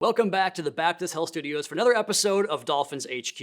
Welcome back to the Baptist Health Studios for another episode of Dolphins HQ.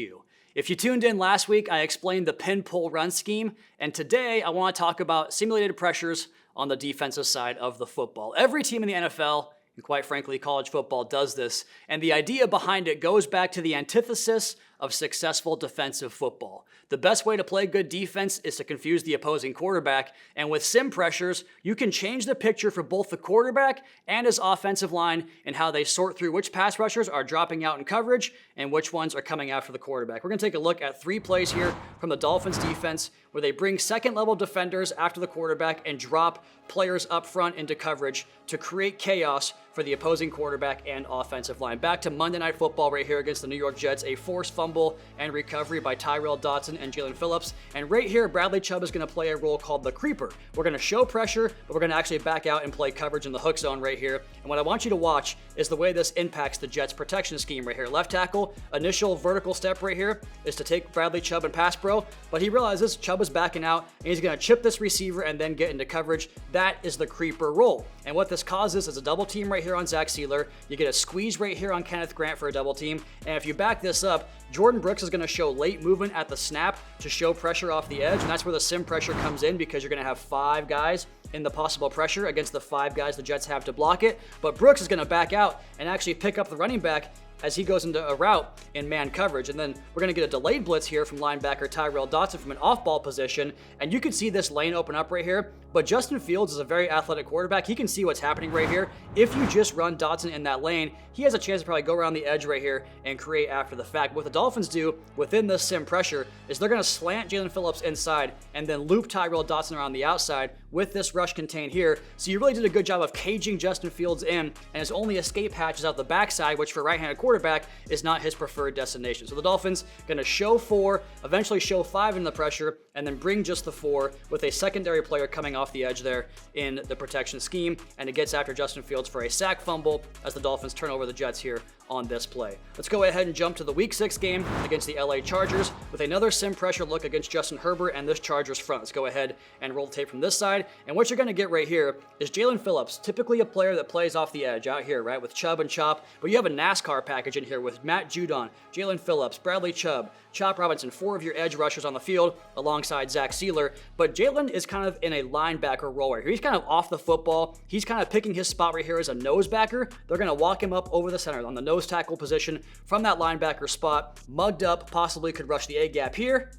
If you tuned in last week, I explained the pin-pull run scheme, and today I want to talk about simulated pressures on the defensive side of the football. Every team in the NFL, and quite frankly college football, does this, and the idea behind it goes back to the antithesis of successful defensive football. The best way to play good defense is to confuse the opposing quarterback, and with sim pressures, you can change the picture for both the quarterback and his offensive line and how they sort through which pass rushers are dropping out in coverage and which ones are coming after the quarterback. We're going to take a look at 3 plays here from the Dolphins defense where they bring second-level defenders after the quarterback and drop players up front into coverage to create chaos for the opposing quarterback and offensive line. Back to Monday Night Football right here against the New York Jets, a forced fumble and recovery by Tyrell Dodson and Jalen Phillips. And right here, Bradley Chubb is going to play a role called the creeper. We're going to show pressure, but we're going to actually back out and play coverage in the hook zone right here. And what I want you to watch is the way this impacts the Jets' protection scheme right here. Left tackle, initial vertical step right here is to take Bradley Chubb and pass pro, but he realizes Chubb is backing out and he's going to chip this receiver and then get into coverage. That is the creeper role. And what this causes is a double team right here on Zach Sealer. You get a squeeze right here on Kenneth Grant for a double team. And if you back this up, Jordan Brooks is going to show late movement at the snap to show pressure off the edge. And that's where the sim pressure comes in because you're going to have 5 guys in the possible pressure against the 5 guys the Jets have to block it. But Brooks is going to back out and actually pick up the running back as he goes into a route in man coverage. And then we're going to get a delayed blitz here from linebacker Tyrell Dodson from an off-ball position. And you can see this lane open up right here. But Justin Fields is a very athletic quarterback. He can see what's happening right here. If you just run Dodson in that lane, he has a chance to probably go around the edge right here and create after the fact. What the Dolphins do within this sim pressure is they're going to slant Jalen Phillips inside and then loop Tyrell Dodson around the outside with this rush contained here. So you really did a good job of caging Justin Fields in, and his only escape hatch is out the backside, which for a right-handed quarterback is not his preferred destination. So the Dolphins going to show 4, eventually show 5 in the pressure, and then bring just the 4 with a secondary player coming off the edge there in the protection scheme, and it gets after Justin Fields for a sack fumble as the Dolphins turn over the Jets here on this play. Let's go ahead and jump to the Week 6 game against the LA Chargers with another sim pressure look against Justin Herbert and this Chargers front. Let's go ahead and roll the tape from this side, and what you're going to get right here is Jalen Phillips, typically a player that plays off the edge out here, right, with Chubb and Chop, but you have a NASCAR package in here with Matt Judon, Jalen Phillips, Bradley Chubb, Chop Robinson, 4 of your edge rushers on the field alongside Zach Sealer, but Jalen is kind of in a linebacker role right here. He's kind of off the football. He's kind of picking his spot right here as a nose backer. They're going to walk him up over the center on the nose tackle position from that linebacker spot, mugged up, possibly could rush the A-gap here,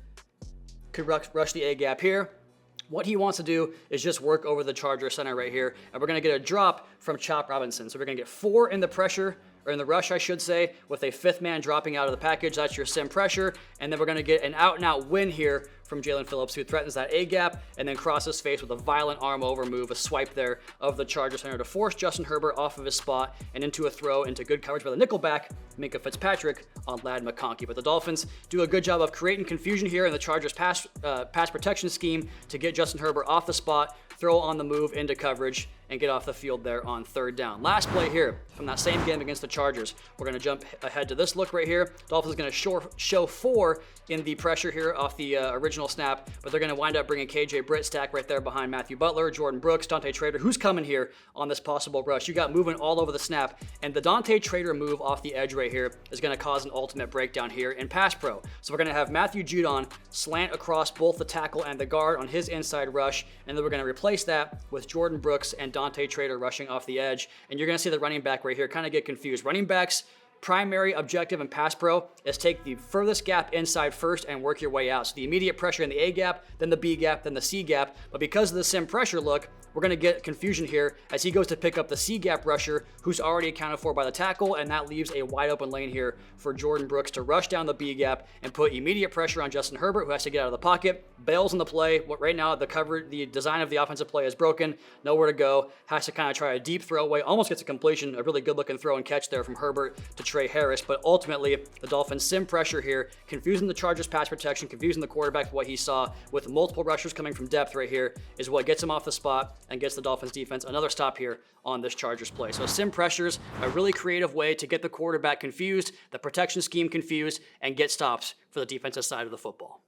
rush the A-gap here. What he wants to do is just work over the Charger center right here, and we're going to get a drop from Chop Robinson. So we're going to get 4 in the pressure, or in the rush, I should say, with a 5th man dropping out of the package. That's your sim pressure. And then we're going to get an out-and-out win here from Jalen Phillips, who threatens that A-gap and then crosses face with a violent arm over move, a swipe there of the Charger center to force Justin Herbert off of his spot and into a throw into good coverage by the nickelback, Minkah Fitzpatrick on Ladd McConkey. But the Dolphins do a good job of creating confusion here in the Chargers pass protection scheme to get Justin Herbert off the spot, throw on the move into coverage, and get off the field there on 3rd down. Last play here from that same game against the Chargers. We're going to jump ahead to this look right here. Dolphins going to show 4 in the pressure here off the original snap, but they're going to wind up bringing KJ Britt stacked right there behind Matthew Butler, Jordan Brooks, Dante Trader, who's coming here on this possible rush. You got movement all over the snap, and the Dante Trader move off the edge right here is going to cause an ultimate breakdown here in pass pro. So we're going to have Matthew Judon slant across both the tackle and the guard on his inside rush, and then we're going to replace that with Jordan Brooks and Dante Trader rushing off the edge, and you're going to see the running back right here kind of get confused. Running backs' primary objective in pass pro is take the furthest gap inside first and work your way out. So the immediate pressure in the A gap, then the B gap, then the C gap. But because of the sim pressure look, we're going to get confusion here as he goes to pick up the C gap rusher who's already accounted for by the tackle, and that leaves a wide open lane here for Jordan Brooks to rush down the B gap and put immediate pressure on Justin Herbert, who has to get out of the pocket, bails on the play. Right now the design of the offensive play is broken, nowhere to go, has to kind of try a deep throwaway, almost gets a completion, a really good looking throw and catch there from Herbert to Trey Harris, but ultimately the Dolphins sim pressure here, confusing the Chargers pass protection, confusing the quarterback with what he saw with multiple rushers coming from depth right here is what gets him off the spot and gets the Dolphins defense another stop here on this Chargers play. So sim pressures, a really creative way to get the quarterback confused, the protection scheme confused, and get stops for the defensive side of the football.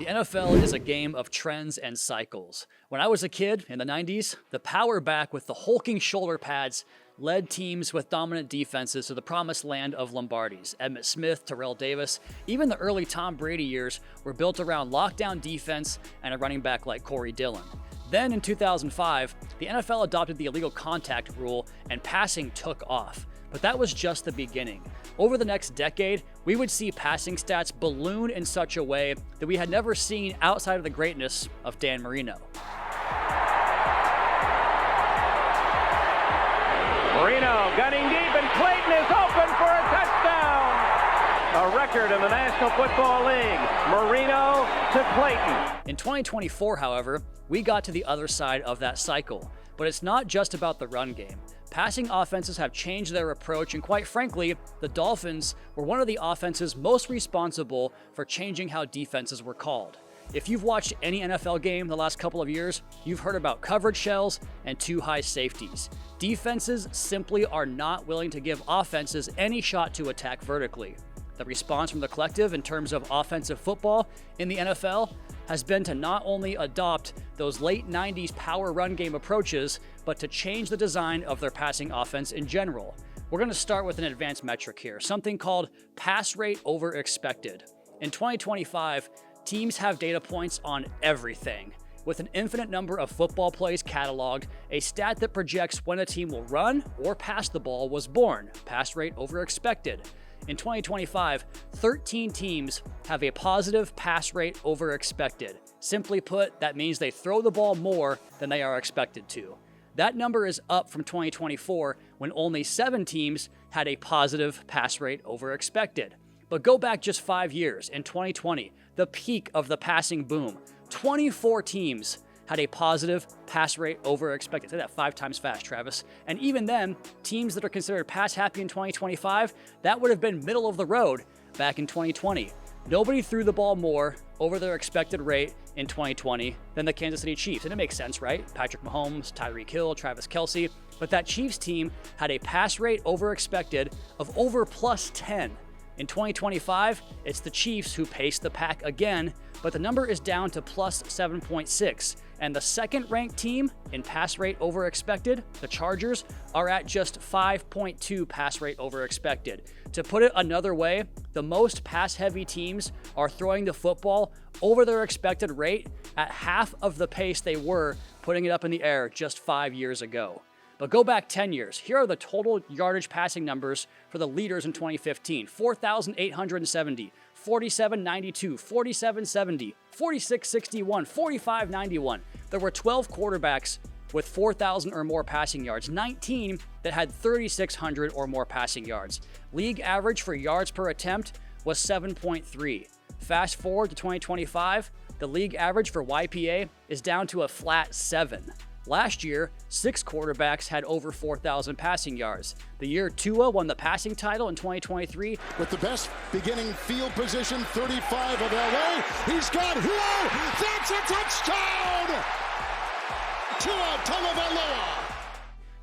The NFL is a game of trends and cycles. When I was a kid in the 90s, the power back with the hulking shoulder pads led teams with dominant defenses to the promised land of Lombardies. Emmitt Smith, Terrell Davis, even the early Tom Brady years were built around lockdown defense and a running back like Corey Dillon. Then in 2005, the NFL adopted the illegal contact rule and passing took off. But that was just the beginning. Over the next decade, we would see passing stats balloon in such a way that we had never seen outside of the greatness of Dan Marino. Marino gunning deep, and Clayton is open for a touchdown. A record in the National Football League. Marino to Clayton. In 2024, however, we got to the other side of that cycle. But it's not just about the run game. Passing offenses have changed their approach, and quite frankly, the Dolphins were one of the offenses most responsible for changing how defenses were called. If you've watched any NFL game the last couple of years, you've heard about coverage shells and too high safeties. Defenses simply are not willing to give offenses any shot to attack vertically. The response from the collective in terms of offensive football in the NFL has been to not only adopt those late 90s power run game approaches, but to change the design of their passing offense in general. We're going to start with an advanced metric here, something called pass rate over expected. In 2025, teams have data points on everything. With an infinite number of football plays cataloged, a stat that projects when a team will run or pass the ball was born, pass rate over expected. In 2025, 13 teams have a positive pass rate over expected. Simply put, that means they throw the ball more than they are expected to. That number is up from 2024, when only 7 teams had a positive pass rate over expected. But go back just 5 years, in 2020, the peak of the passing boom, 24 teams had a positive pass rate over expected. Say that 5 times fast, Travis. And even then, teams that are considered pass happy in 2025, that would have been middle of the road back in 2020. Nobody threw the ball more over their expected rate in 2020 than the Kansas City Chiefs. And it makes sense, right? Patrick Mahomes, Tyreek Hill, Travis Kelce. But that Chiefs team had a pass rate over expected of over plus 10. In 2025, it's the Chiefs who paced the pack again, but the number is down to plus 7.6. And the second-ranked team in pass rate over expected, the Chargers, are at just 5.2 pass rate over expected. To put it another way, the most pass-heavy teams are throwing the football over their expected rate at half of the pace they were putting it up in the air just 5 years ago. But go back 10 years. Here are the total yardage passing numbers for the leaders in 2015. 4,870, 4792, 4770, 4661, 4591. There were 12 quarterbacks with 4,000 or more passing yards, 19 that had 3,600 or more passing yards. League average for yards per attempt was 7.3. Fast forward to 2025, the league average for YPA is down to a flat 7. Last year, 6 quarterbacks had over 4,000 passing yards. The year Tua won the passing title in 2023. With the best beginning field position, 35 of LA. He's got Julio. That's a touchdown! Tua Tagovailoa.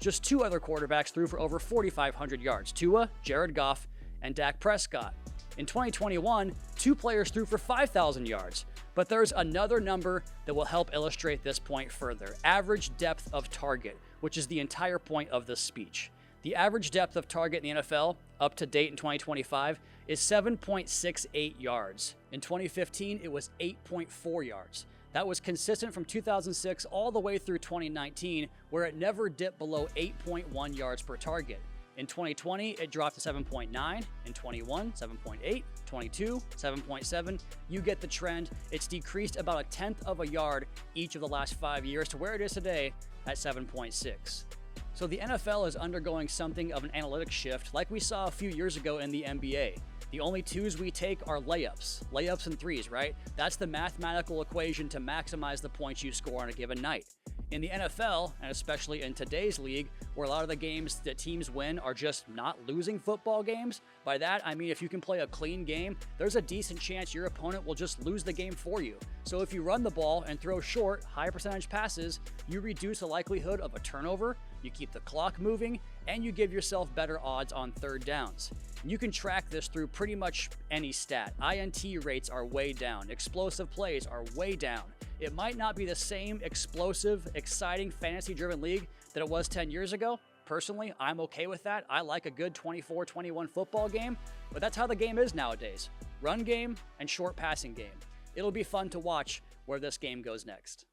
Just 2 other quarterbacks threw for over 4,500 yards. Tua, Jared Goff, and Dak Prescott. In 2021, 2 players threw for 5,000 yards. But there's another number that will help illustrate this point further. Average depth of target, which is the entire point of this speech. The average depth of target in the NFL, up to date in 2025, is 7.68 yards. In 2015, it was 8.4 yards. That was consistent from 2006 all the way through 2019, where it never dipped below 8.1 yards per target. In 2020, it dropped to 7.9. In 21, 7.8. 22, 7.7. You get the trend. It's decreased about a tenth of a yard each of the last 5 years to where it is today at 7.6. So the NFL is undergoing something of an analytics shift like we saw a few years ago in the NBA. The only 2s we take are layups and 3s, right? That's the mathematical equation to maximize the points you score on a given night. In the NFL, and especially in today's league, where a lot of the games that teams win are just not losing football games, by that I mean if you can play a clean game, there's a decent chance your opponent will just lose the game for you. So if you run the ball and throw short, high percentage passes, you reduce the likelihood of a turnover, you keep the clock moving, and you give yourself better odds on third downs. You can track this through pretty much any stat. INT rates are way down. Explosive plays are way down. It might not be the same explosive, exciting, fantasy-driven league that it was 10 years ago. Personally, I'm okay with that. I like a good 24-21 football game, but that's how the game is nowadays. Run game and short passing game. It'll be fun to watch where this game goes next.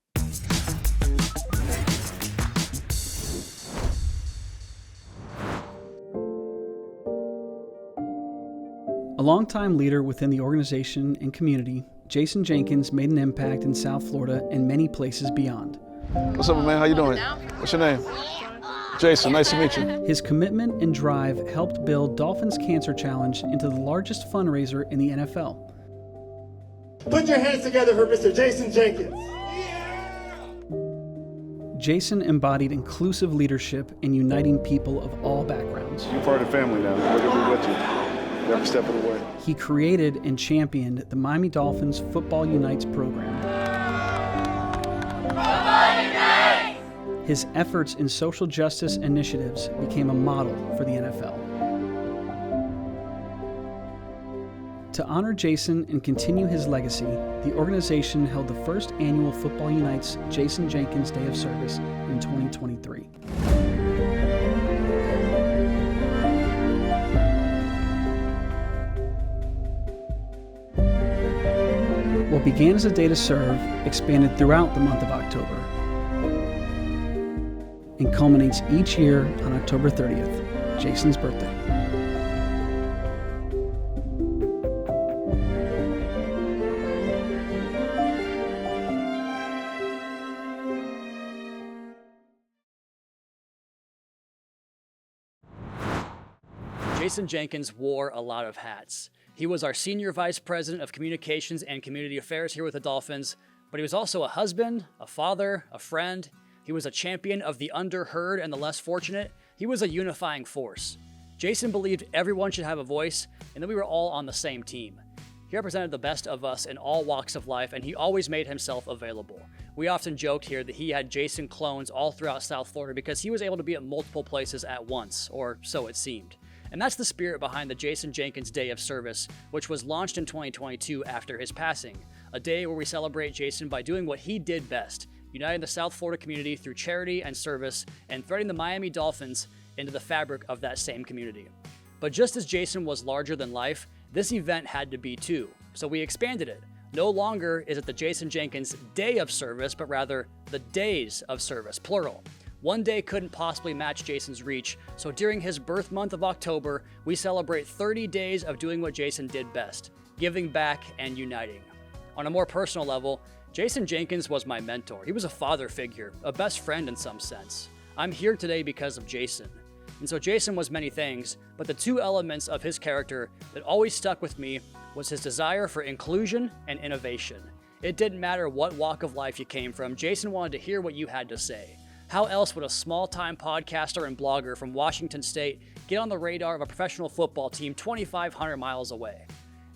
A longtime leader within the organization and community, Jason Jenkins made an impact in South Florida and many places beyond. What's up, man? How you doing? What's your name? Jason, nice to meet you. His commitment and drive helped build Dolphins Cancer Challenge into the largest fundraiser in the NFL. Put your hands together for Mr. Jason Jenkins. Jason embodied inclusive leadership and uniting people of all backgrounds. You're part of the family now. We're gonna be with you every step of the way. He created and championed the Miami Dolphins Football Unites program. His efforts in social justice initiatives became a model for the NFL. To honor Jason and continue his legacy, the organization held the first annual Football Unites Jason Jenkins Day of Service in 2023. What began as a day to serve expanded throughout the month of October and culminates each year on October 30th, Jason's birthday. Jason Jenkins wore a lot of hats. He was our Senior Vice President of Communications and Community Affairs here with the Dolphins, but he was also a husband, a father, a friend. He was a champion of the underheard and the less fortunate. He was a unifying force. Jason believed everyone should have a voice and that we were all on the same team. He represented the best of us in all walks of life, and he always made himself available. We often joked here that he had Jason clones all throughout South Florida because he was able to be at multiple places at once, or so it seemed. And that's the spirit behind the Jason Jenkins Day of Service, which was launched in 2022 after his passing. A day where we celebrate Jason by doing what he did best, uniting the South Florida community through charity and service, and threading the Miami Dolphins into the fabric of that same community. But just as Jason was larger than life, this event had to be too, so we expanded it. No longer is it the Jason Jenkins Day of Service, but rather the Days of Service, plural. One day couldn't possibly match Jason's reach, so during his birth month of October, we celebrate 30 days of doing what Jason did best, giving back and uniting. On a more personal level, Jason Jenkins was my mentor. He was a father figure, a best friend in some sense. I'm here today because of Jason. And so Jason was many things, but the two elements of his character that always stuck with me was his desire for inclusion and innovation. It didn't matter what walk of life you came from, Jason wanted to hear what you had to say. How else would a small-time podcaster and blogger from Washington State get on the radar of a professional football team 2,500 miles away?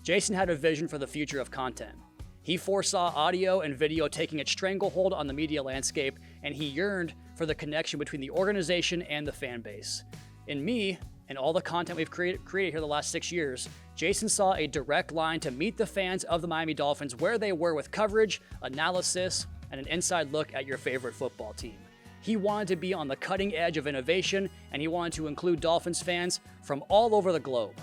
Jason had a vision for the future of content. He foresaw audio and video taking its stranglehold on the media landscape, and he yearned for the connection between the organization and the fan base. In me, and all the content we've created here the last 6 years, Jason saw a direct line to meet the fans of the Miami Dolphins where they were with coverage, analysis, and an inside look at your favorite football team. He wanted to be on the cutting edge of innovation, and he wanted to include Dolphins fans from all over the globe.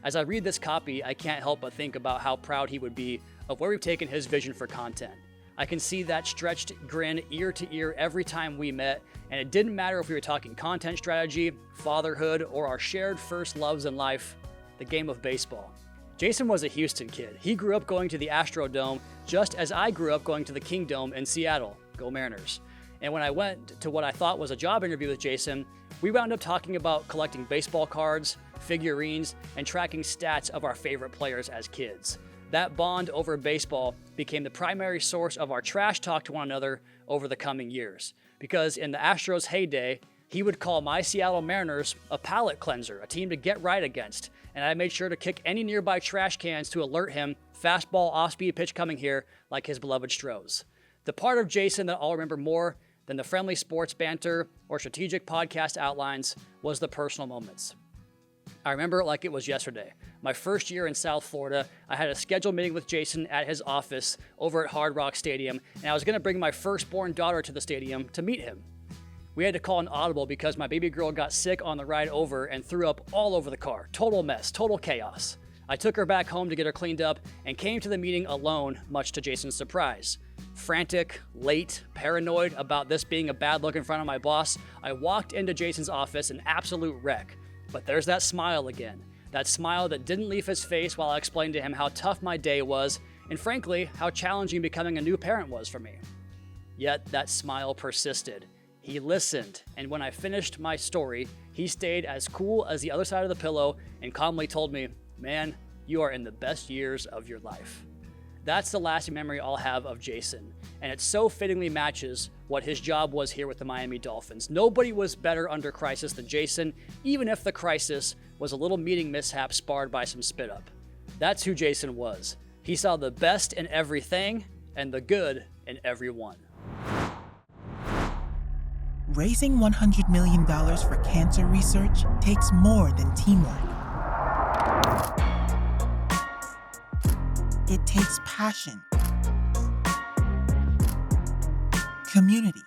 As I read this copy, I can't help but think about how proud he would be of where we've taken his vision for content. I can see that stretched grin ear to ear every time we met, and it didn't matter if we were talking content strategy, fatherhood, or our shared first loves in life, the game of baseball. Jason was a Houston kid. He grew up going to the Astrodome just as I grew up going to the Kingdome in Seattle. Go Mariners. And when I went to what I thought was a job interview with Jason, we wound up talking about collecting baseball cards, figurines, and tracking stats of our favorite players as kids. That bond over baseball became the primary source of our trash talk to one another over the coming years. Because in the Astros' heyday, He would call my Seattle Mariners a palate cleanser, a team to get right against, and I made sure to kick any nearby trash cans to alert him, fastball off-speed pitch coming here, like his beloved Stros. The part of Jason that I'll remember more than the friendly sports banter or strategic podcast outlines was the personal moments. I remember it like it was yesterday. My first year in South Florida, I had a scheduled meeting with Jason at his office over at Hard Rock Stadium, and I was going to bring my firstborn daughter to the stadium to meet him. We had to call an audible because my baby girl got sick on the ride over and threw up all over the car. Total mess, total chaos. I took her back home to get her cleaned up and came to the meeting alone, much to Jason's surprise. Frantic, late, paranoid about this being a bad look in front of my boss, I walked into Jason's office an absolute wreck. But there's that smile again. That smile that didn't leave his face while I explained to him how tough my day was, and frankly, how challenging becoming a new parent was for me. Yet that smile persisted. He listened, and when I finished my story, he stayed as cool as the other side of the pillow and calmly told me, "Man, you are in the best years of your life." That's the lasting memory I'll have of Jason, and it so fittingly matches what his job was here with the Miami Dolphins. Nobody was better under crisis than Jason, even if the crisis was a little meeting mishap sparred by some spit up. That's who Jason was. He saw the best in everything and the good in everyone. Raising $100 million for cancer research takes more than teamwork. It takes passion, community,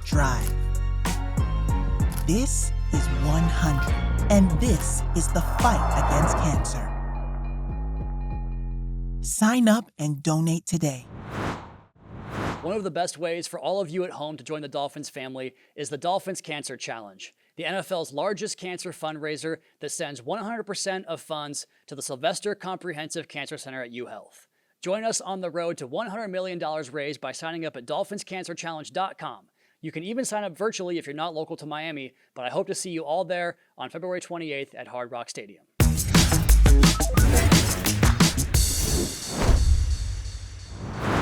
drive. This is 100, and this is the fight against cancer. Sign up and donate today. One of the best ways for all of you at home to join the Dolphins family is the Dolphins Cancer Challenge, the NFL's largest cancer fundraiser that sends 100% of funds to the Sylvester Comprehensive Cancer Center at UHealth. Join us on the road to $100 million raised by signing up at dolphinscancerchallenge.com. You can even sign up virtually if you're not local to Miami, but I hope to see you all there on February 28th at Hard Rock Stadium.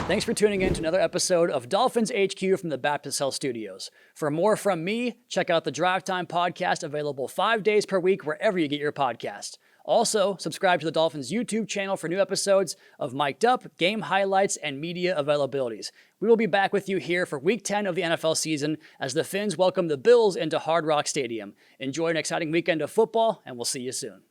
Thanks for tuning in to another episode of Dolphins HQ from the Baptist Health Studios. For more from me, check out the Drive Time podcast, available 5 days per week wherever you get your podcast. Also, subscribe to the Dolphins YouTube channel for new episodes of Mic'd Up, game highlights, and media availabilities. We will be back with you here for Week 10 of the NFL season as the Fins welcome the Bills into Hard Rock Stadium. Enjoy an exciting weekend of football, and we'll see you soon.